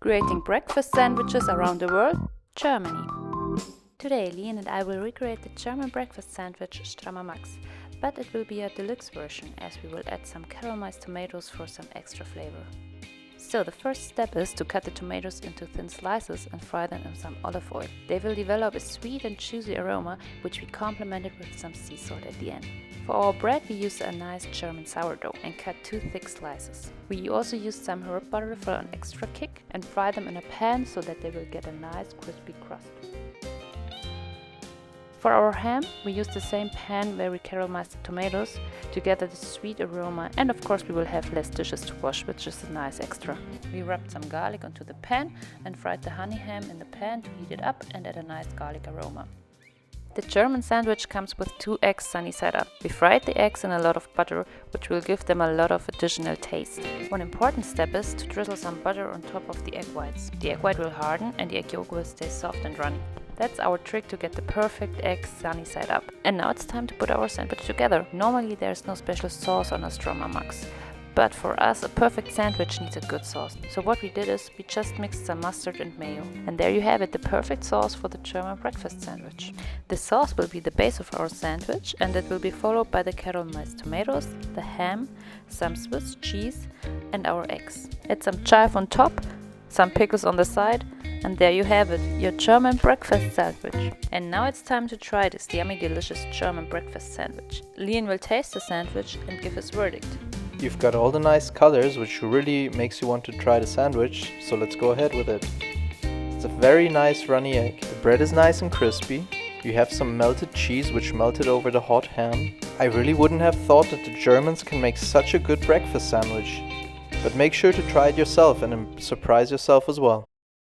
Creating breakfast sandwiches around the world, Germany. Today, Lian and I will recreate the German breakfast sandwich Strammer Max, but it will be a deluxe version as we will add some caramelized tomatoes for some extra flavor. So the first step is to cut the tomatoes into thin slices and fry them in some olive oil. They will develop a sweet and juicy aroma, which we complemented with some sea salt at the end. For our bread we used a nice German sourdough and cut 2 thick slices. We also used some herb butter for an extra kick and fry them in a pan so that they will get a nice crispy crust. For our ham, we used the same pan where we caramelized the tomatoes to get the sweet aroma, and of course we will have less dishes to wash, which is a nice extra. We rubbed some garlic onto the pan and fried the honey ham in the pan to heat it up and add a nice garlic aroma. The German sandwich comes with 2 eggs sunny side up. We fried the eggs in a lot of butter, which will give them a lot of additional taste. One important step is to drizzle some butter on top of the egg whites. The egg white will harden and the egg yolk will stay soft and runny. That's our trick to get the perfect egg sunny side up. And now it's time to put our sandwich together. Normally there's no special sauce on a Strammer Max, but for us a perfect sandwich needs a good sauce. So what we did is we just mixed some mustard and mayo. And there you have it, the perfect sauce for the German breakfast sandwich. The sauce will be the base of our sandwich and it will be followed by the caramelized tomatoes, the ham, some Swiss cheese and our eggs. Add some chive on top, some pickles on the side, and there you have it, your German breakfast sandwich. And now it's time to try this yummy delicious German breakfast sandwich. Lian will taste the sandwich and give his verdict. You've got all the nice colors, which really makes you want to try the sandwich, so let's go ahead with it. It's a very nice runny egg. The bread is nice and crispy. You have some melted cheese which melted over the hot ham. I really wouldn't have thought that the Germans can make such a good breakfast sandwich. But make sure to try it yourself and surprise yourself as well.